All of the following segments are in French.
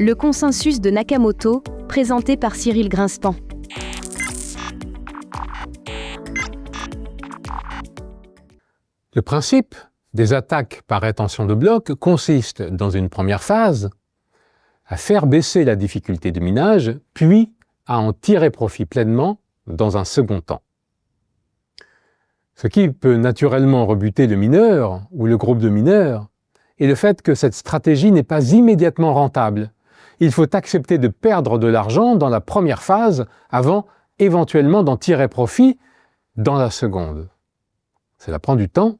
Le consensus de Nakamoto, présenté par Cyril Grinspan. Le principe des attaques par rétention de blocs consiste, dans une première phase, à faire baisser la difficulté de minage, puis à en tirer profit pleinement dans un second temps. Ce qui peut naturellement rebuter le mineur ou le groupe de mineurs est le fait que cette stratégie n'est pas immédiatement rentable. Il faut accepter de perdre de l'argent dans la première phase avant éventuellement d'en tirer profit dans la seconde. Cela prend du temps,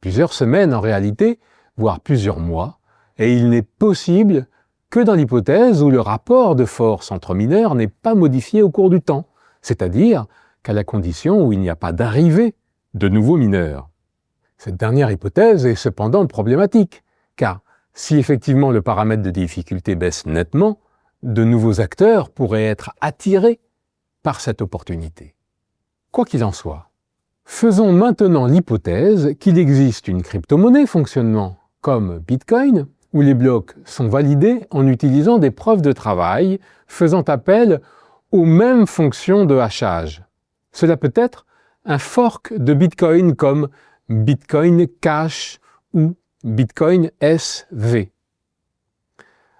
plusieurs semaines en réalité, voire plusieurs mois, et il n'est possible que dans l'hypothèse où le rapport de force entre mineurs n'est pas modifié au cours du temps, c'est-à-dire qu'à la condition où il n'y a pas d'arrivée de nouveaux mineurs. Cette dernière hypothèse est cependant problématique, car si effectivement le paramètre de difficulté baisse nettement, de nouveaux acteurs pourraient être attirés par cette opportunité. Quoi qu'il en soit, faisons maintenant l'hypothèse qu'il existe une crypto-monnaie fonctionnant comme Bitcoin, où les blocs sont validés en utilisant des preuves de travail faisant appel aux mêmes fonctions de hachage. Cela peut être un fork de Bitcoin comme Bitcoin Cash ou Bitcoin SV.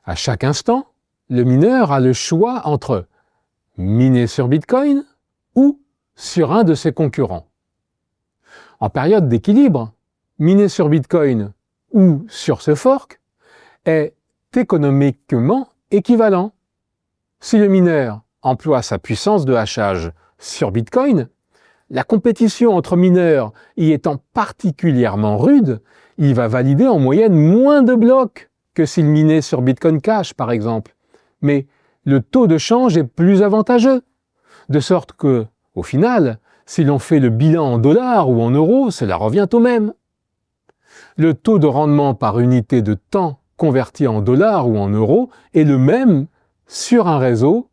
À chaque instant, le mineur a le choix entre miner sur Bitcoin ou sur un de ses concurrents. En période d'équilibre, miner sur Bitcoin ou sur ce fork est économiquement équivalent. Si le mineur emploie sa puissance de hachage sur Bitcoin, la compétition entre mineurs y étant particulièrement rude, il va valider en moyenne moins de blocs que s'il minait sur Bitcoin Cash, par exemple. Mais le taux de change est plus avantageux, de sorte que, au final, si l'on fait le bilan en dollars ou en euros, cela revient au même. Le taux de rendement par unité de temps converti en dollars ou en euros est le même sur un réseau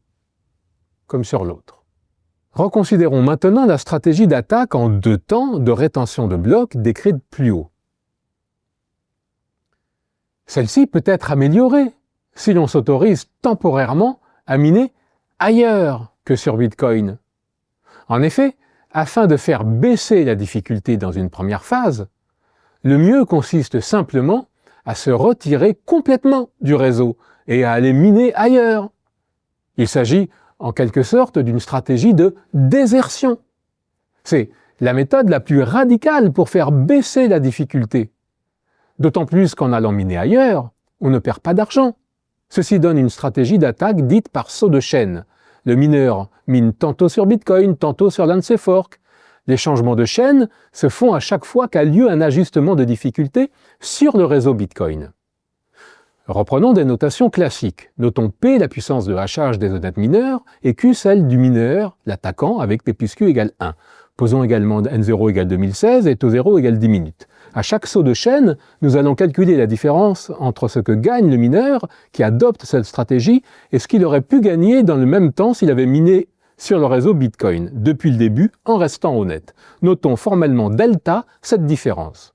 comme sur l'autre. Reconsidérons maintenant la stratégie d'attaque en 2 temps de rétention de blocs décrite plus haut. Celle-ci peut être améliorée si l'on s'autorise temporairement à miner ailleurs que sur Bitcoin. En effet, afin de faire baisser la difficulté dans une première phase, le mieux consiste simplement à se retirer complètement du réseau et à aller miner ailleurs. Il s'agit en quelque sorte d'une stratégie de désertion. C'est la méthode la plus radicale pour faire baisser la difficulté. D'autant plus qu'en allant miner ailleurs, on ne perd pas d'argent. Ceci donne une stratégie d'attaque dite par saut de chaîne. Le mineur mine tantôt sur Bitcoin, tantôt sur l'un de ses forks. Les changements de chaîne se font à chaque fois qu'a lieu un ajustement de difficulté sur le réseau Bitcoin. Reprenons des notations classiques. Notons P, la puissance de hachage des honnêtes mineurs, et Q, celle du mineur, l'attaquant, avec P plus Q égale 1. Posons également N0 égale 2016 et taux0 égale 10 minutes. À chaque saut de chaîne, nous allons calculer la différence entre ce que gagne le mineur qui adopte cette stratégie et ce qu'il aurait pu gagner dans le même temps s'il avait miné sur le réseau Bitcoin, depuis le début, en restant honnête. Notons formellement delta cette différence.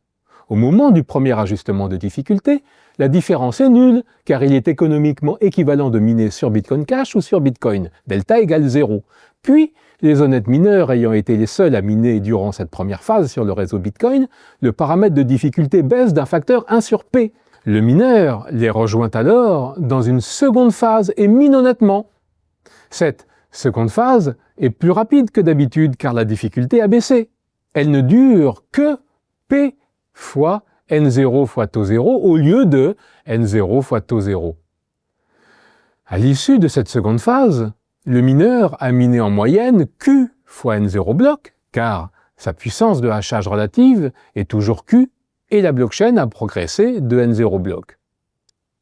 Au moment du premier ajustement de difficulté, la différence est nulle, car il est économiquement équivalent de miner sur Bitcoin Cash ou sur Bitcoin, delta égale 0. Puis, les honnêtes mineurs ayant été les seuls à miner durant cette première phase sur le réseau Bitcoin, le paramètre de difficulté baisse d'un facteur 1 sur P. Le mineur les rejoint alors dans une seconde phase et mine honnêtement. Cette seconde phase est plus rapide que d'habitude car la difficulté a baissé. Elle ne dure que P fois N0 fois taux 0 au lieu de N0 fois taux 0. À l'issue de cette seconde phase, le mineur a miné en moyenne Q fois N0 bloc, car sa puissance de hachage relative est toujours Q et la blockchain a progressé de N0 bloc.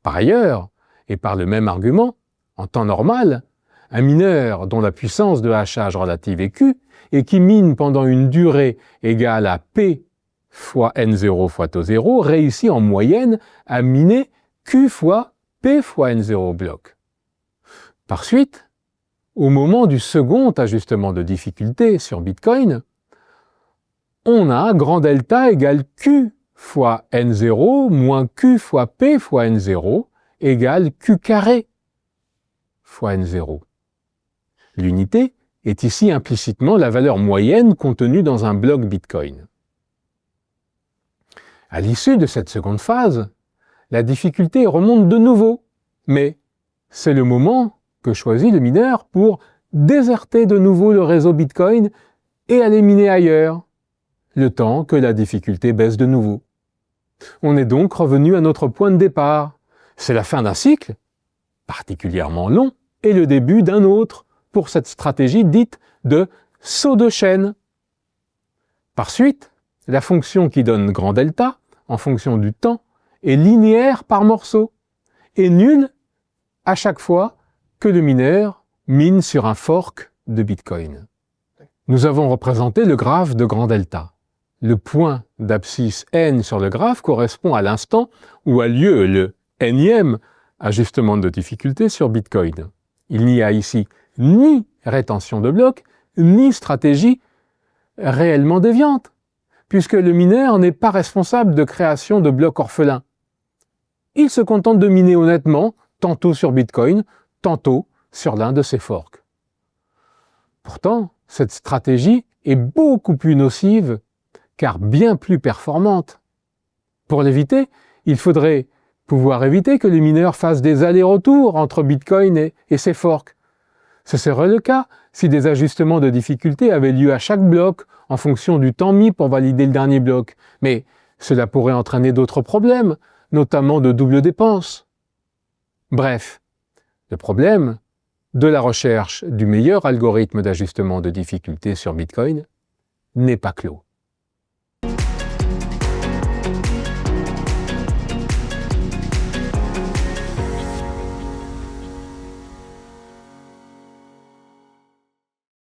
Par ailleurs, et par le même argument, en temps normal, un mineur dont la puissance de hachage relative est Q et qui mine pendant une durée égale à P fois N0 fois taux 0 réussit en moyenne à miner Q fois P fois N0 bloc. Par suite, au moment du second ajustement de difficulté sur Bitcoin, on a grand delta égale Q fois N0 moins Q fois P fois N0 égale Q carré fois n0. L'unité est ici implicitement la valeur moyenne contenue dans un bloc Bitcoin. À l'issue de cette seconde phase, la difficulté remonte de nouveau, mais c'est le moment que choisit le mineur pour déserter de nouveau le réseau Bitcoin et aller miner ailleurs, le temps que la difficulté baisse de nouveau. On est donc revenu à notre point de départ. C'est la fin d'un cycle, particulièrement long, et le début d'un autre, pour cette stratégie dite de saut de chaîne. Par suite, la fonction qui donne grand delta, en fonction du temps, est linéaire par morceau, et nulle à chaque fois que le mineur mine sur un fork de Bitcoin. Nous avons représenté le graphe de grand delta. Le point d'abscisse n sur le graphe correspond à l'instant où a lieu le nème ajustement de difficulté sur Bitcoin. Il n'y a ici ni rétention de blocs, ni stratégie réellement déviante, puisque le mineur n'est pas responsable de création de blocs orphelins. Il se contente de miner honnêtement, tantôt sur Bitcoin, tantôt sur l'un de ses forks. Pourtant, cette stratégie est beaucoup plus nocive, car bien plus performante. Pour l'éviter, il faudrait pouvoir éviter que les mineurs fassent des allers-retours entre Bitcoin et ses forks. Ce serait le cas si des ajustements de difficulté avaient lieu à chaque bloc en fonction du temps mis pour valider le dernier bloc. Mais cela pourrait entraîner d'autres problèmes, notamment de double dépense. Bref, le problème de la recherche du meilleur algorithme d'ajustement de difficulté sur Bitcoin n'est pas clos.